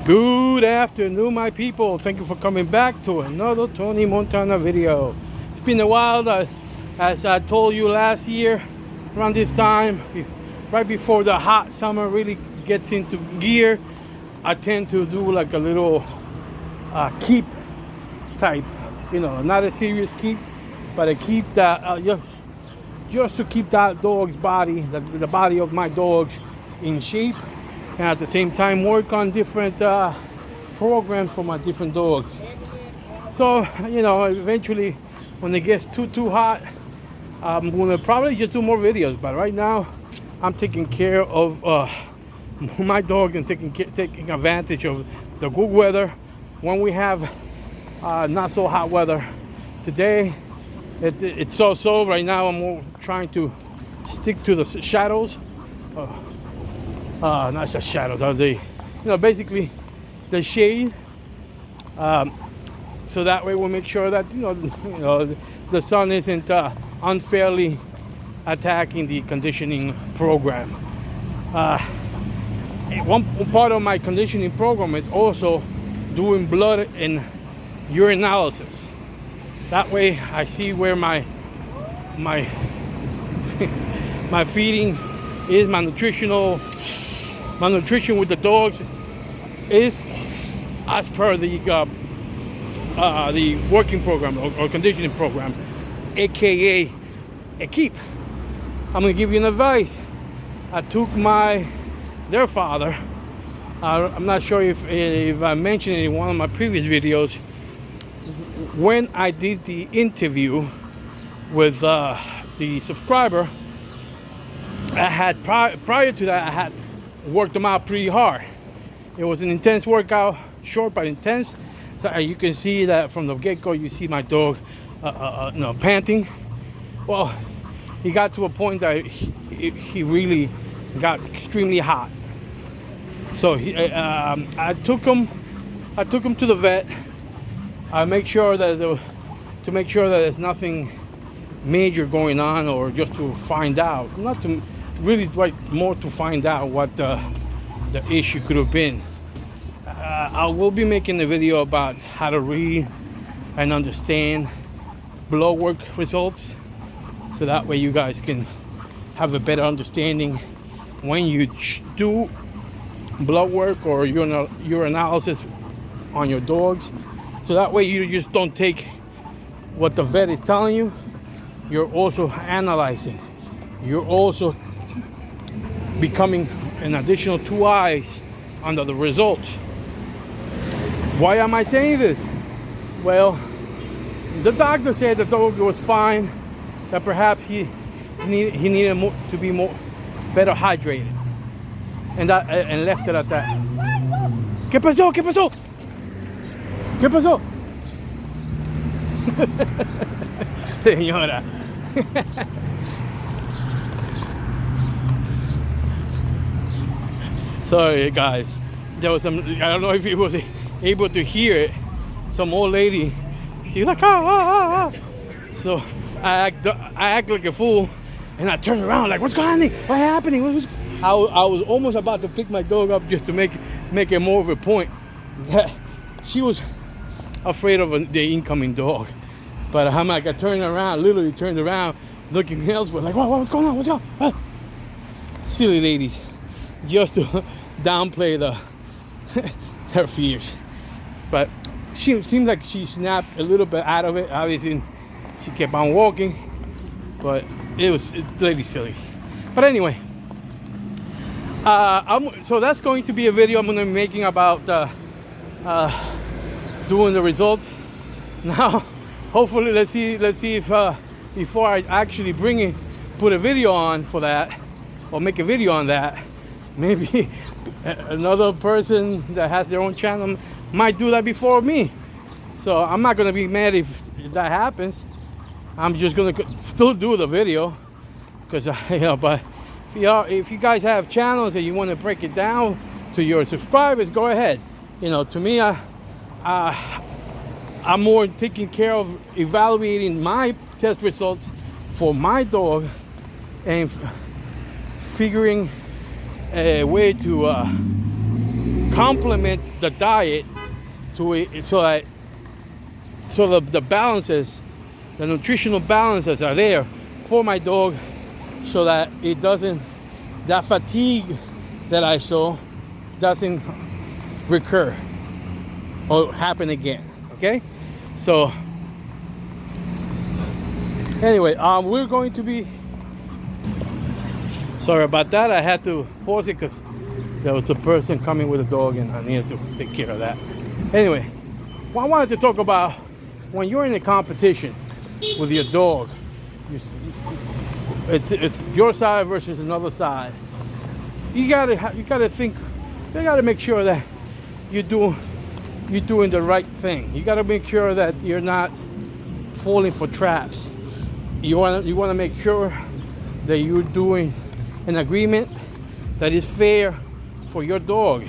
Good afternoon, my people. Thank you for coming back to another Tony Montana video. It's been a while. As I told you last year, around this time, right before the hot summer really gets into gear, I tend to do like a little keep type, not a serious keep, but a keep that just to keep that dog's body, the body of my dogs in shape, and at the same time work on different programs for my different dogs. So eventually when it gets too hot, I'm gonna probably just do more videos, but right now I'm taking care of my dog and taking advantage of the good weather. When we have not so hot weather today, it's so right now. I'm more trying to stick to the shadows. Not the shadows, I would say, basically the shade. So that way we'll make sure that the sun isn't unfairly attacking the conditioning program. One part of my conditioning program is also doing blood and urine analysis. That way I see where my feeding is, my nutrition with the dogs is as per the working program or conditioning program, aka a keep. I'm gonna give you an advice. I took their father. I'm not sure if I mentioned it in one of my previous videos. When I did the interview with the subscriber, I had prior to that I had worked them out pretty hard. It was an intense workout, short but intense. So you can see that from the get-go. You see my dog, panting. Well, he got to a point that he really got extremely hot. So I took him to the vet. I make sure that there's nothing major going on, or just to find out, not to really more to find out what the issue could have been. I will be making a video about how to read and understand blood work results, so that way you guys can have a better understanding when you do blood work or urine analysis on your dogs. So that way you just don't take what the vet is telling you. You're also analyzing. You're also becoming an additional two eyes under the results. Why am I saying this? Well, the doctor said the dog was fine, that perhaps he needed to be better hydrated, and left it at that. ¿Qué pasó? ¿Qué pasó? ¿Qué pasó? Señora. Sorry guys, there was some, I don't know if he was able to hear it, some old lady, she was like ah. So I act like a fool, and I turned around like, what's going on? What's happening? I was almost about to pick my dog up just to make it more of a point that she was afraid of the incoming dog. But I'm like, I literally turned around looking elsewhere, like, what's going on? What's up? What? Silly ladies, just to downplay her fears. But she seemed like she snapped a little bit out of it. Obviously, she kept on walking, but it's really silly. But anyway, so that's going to be a video I'm going to be making about doing the results. Now, hopefully, let's see if before I actually put a video on for that, or make a video on that, maybe another person that has their own channel might do that before me. So I'm not gonna be mad if that happens. I'm just gonna still do the video, because but if you guys have channels and you want to break it down to your subscribers, go ahead. To me, I'm more taking care of evaluating my test results for my dog and figuring a way to complement the diet to it, so the balances, the nutritional balances are there for my dog, so that it doesn't, that fatigue that I saw doesn't recur or happen again. Okay, so anyway, we're going to be, sorry about that, I had to pause it because there was a person coming with a dog and I needed to take care of that. Anyway, well, I wanted to talk about when you're in a competition with your dog, it's your side versus another side. You gotta think, you gotta make sure that you're doing the right thing. You gotta make sure that you're not falling for traps. You wanna make sure that you're doing an agreement that is fair for your dog.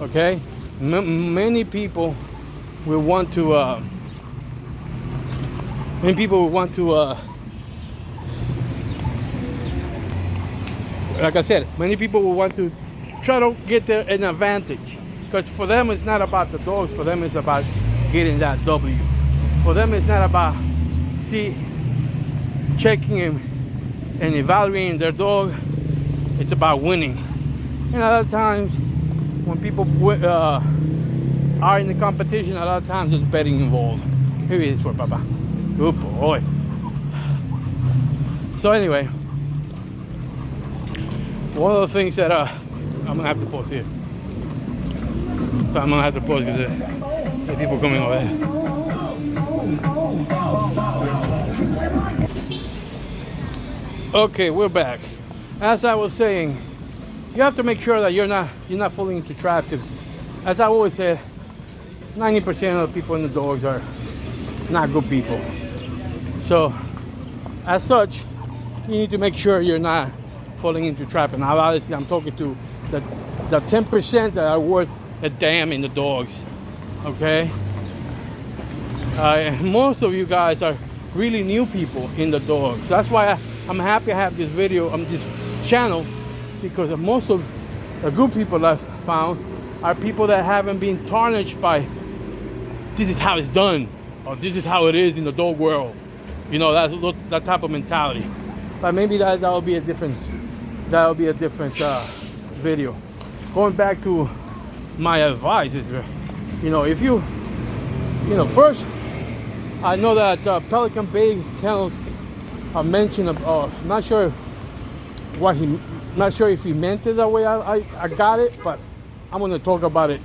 Okay, many people will want to. Like I said, many people will want to try to get an advantage, because for them it's not about the dogs. For them it's about getting that W. For them it's not about checking and evaluating their dog. It's about winning. And a lot of times when people are in the competition, a lot of times there's betting involved. Here he is for Papa. Good boy. So anyway, one of the things that I'm gonna have to pause here. So I'm gonna have to pause because there's people coming over there. Okay, we're back. As I was saying, you have to make sure that you're not falling into traps, because as I always said, 90% of the people in the dogs are not good people. So as such, you need to make sure you're not falling into trap. And obviously I'm talking to the 10% that are worth a damn in the dogs. Okay, most of you guys are really new people in the dogs. That's why I'm happy I have this video on this channel, because most of the good people I've found are people that haven't been tarnished by this is how it's done, or this is how it is in the dog world. You know, that type of mentality. But maybe that'll be a different video. Going back to my advice is, if first, I know that Pelican Bay Kennels are mentioned. Not sure if he meant it that way. I got it, but I'm going to talk about it.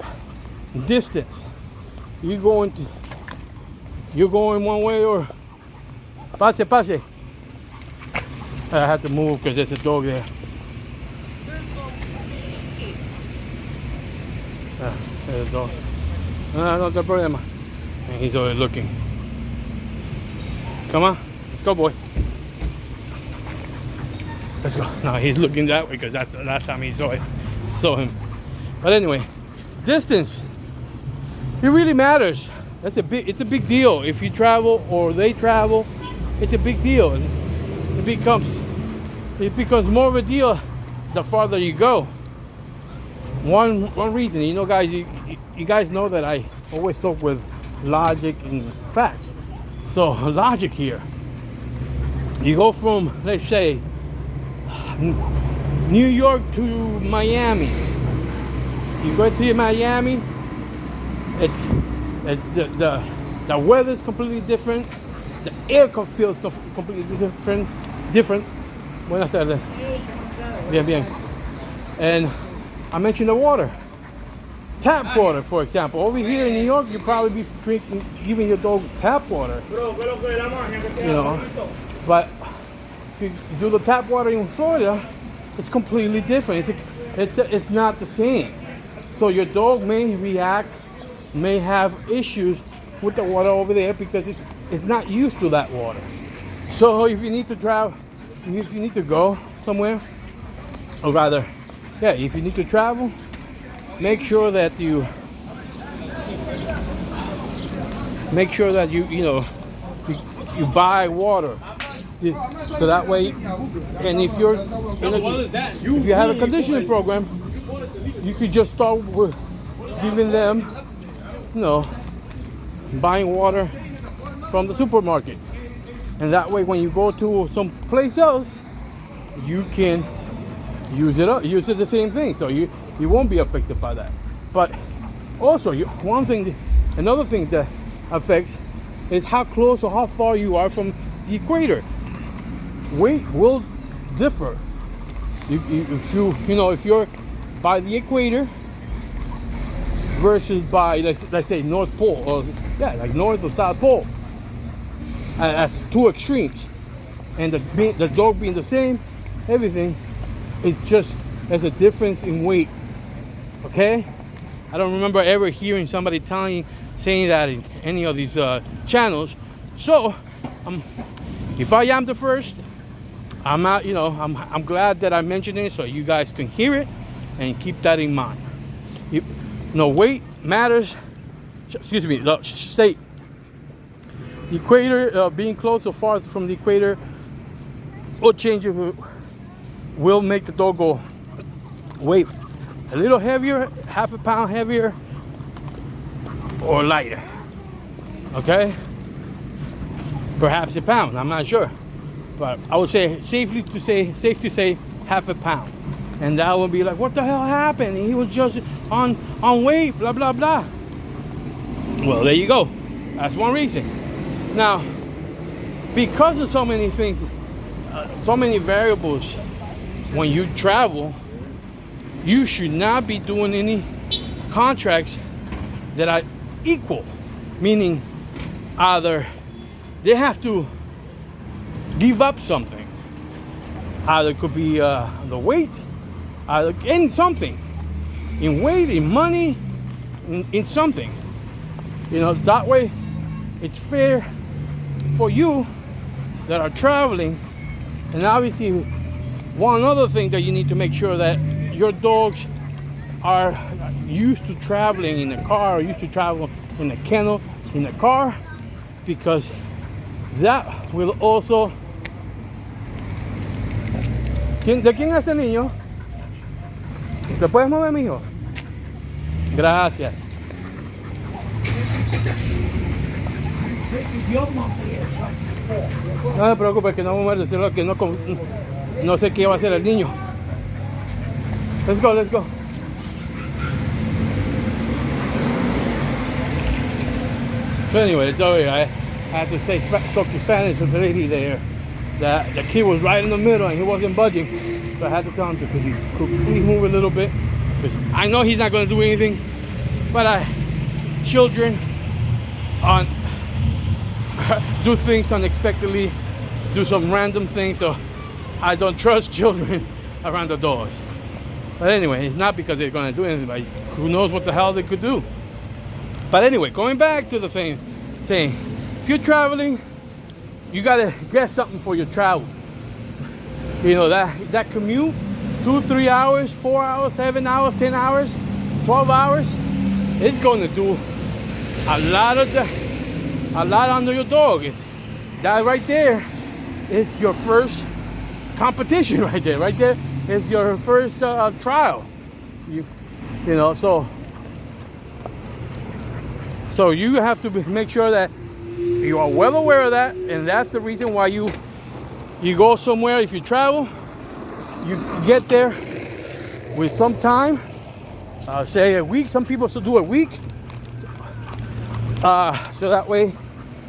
Distance. You're going one way or pase. I had to move because there's a dog there. There's a dog. No problema. And he's always looking. Come on, let's go, boy. Let's go. No, he's looking that way because that's the last time he saw him. But anyway, distance. It really matters. It's a big deal. If you travel or they travel, it's a big deal. It becomes more of a deal the farther you go. One reason, guys, you guys know that I always talk with logic and facts. So logic here. You go from, let's say, New York to Miami. You go to Miami, the weather's completely different. The air feels completely different. Buenas tardes. Bien. And I mentioned the water. Tap water, for example. Over here in New York, you probably be giving your dog tap water. But if you do the tap water in Florida, it's completely different. It's not the same. So your dog may react, may have issues with the water over there because it's not used to that water. So if you need to travel, if you need to go somewhere, or rather, if you need to travel, make sure that you buy water, so that way. And if you have a conditioning program, you could just start with giving them, you know, buying water from the supermarket. And that way, when you go to some place else, you can use it up, use it the same thing. So you won't be affected by that. But also, another thing that affects is how close or how far you are from the equator. Weight will differ. If you're by the equator versus by let's say North Pole, or like North or South Pole, as two extremes, and the dog being the same, everything, there's a difference in weight. Okay, I don't remember ever hearing somebody saying that in any of these channels. So if I am the first, I'm glad that I mentioned it so you guys can hear it and keep that in mind. Weight matters. Excuse me, state. The equator, being close or far from the equator, or change will make the dog go weight a little heavier, half a pound heavier, or lighter. Okay, perhaps a pound. I'm not sure, but I would say safe to say half a pound. And that would be like, what the hell happened? He was just on weight, blah blah blah. Well, there you go. That's one reason. Now, because of so many things, so many variables, when you travel, you should not be doing any contracts that are equal. Meaning, either they have to give up something. Either it could be the weight, in something, in weight, in money, in something. That way it's fair for you that are traveling. And obviously, one other thing that you need to make sure that your dogs are used to traveling in a car, or used to travel in a kennel, in a car, because that will also... ¿De quién es este niño? ¿Te puedes mover, mijo? Gracias. No se preocupe, que no me muerde, solo que no sé qué va a hacer el niño. Let's go. So anyway, I had to talk to Spanish to the lady there. The kid was right in the middle and he wasn't budging. So I had to tell him to please move a little bit. Because I know he's not going to do anything. But children do things unexpectedly, do some random things. So I don't trust children around the dogs. But anyway, it's not because they're going to do anything, but who knows what the hell they could do. But anyway, going back to the thing, if you're traveling, you got to get something for your travel. That commute, 2, 3 hours, 4 hours, 7 hours, 10 hours, 12 hours, it's going to do a lot under your dog. That right there is your first competition right there. Right there is your first trial. So you have to make sure that you are well aware of that, and that's the reason why you go somewhere. If you travel, you get there with some time, say a week. Some people still do a week, so that way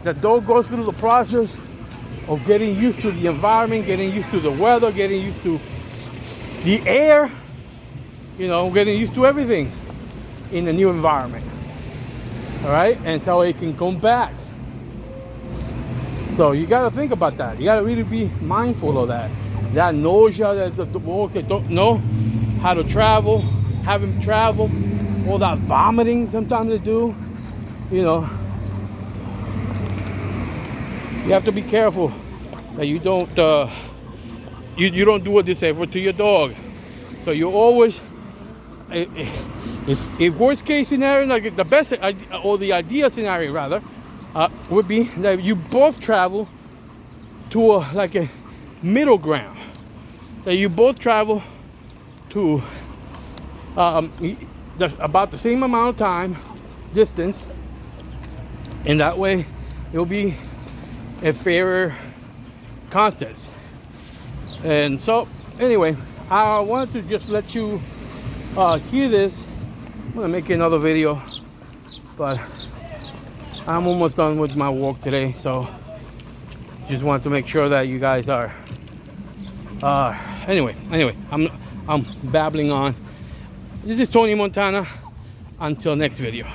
the dog goes through the process of getting used to the environment, getting used to the weather, getting used to the air, getting used to everything in the new environment. All right, and so it can come back. So you got to think about that. You got to really be mindful of that. That nausea, that the dogs that don't know how to travel, having travel, all that vomiting sometimes they do. You have to be careful that you don't you don't do a disfavor to your dog. So you always, if worst case scenario, like the best or the ideal scenario rather, would be that you both travel to a middle ground. That you both travel to There's about the same amount of time, distance, and that way it'll be a fairer contest. And so, anyway, I wanted to just let you hear this. I'm gonna make another video, but I'm almost done with my walk today, so just wanted to make sure that you guys are. Anyway, I'm babbling on. This is Tony Montana. Until next video.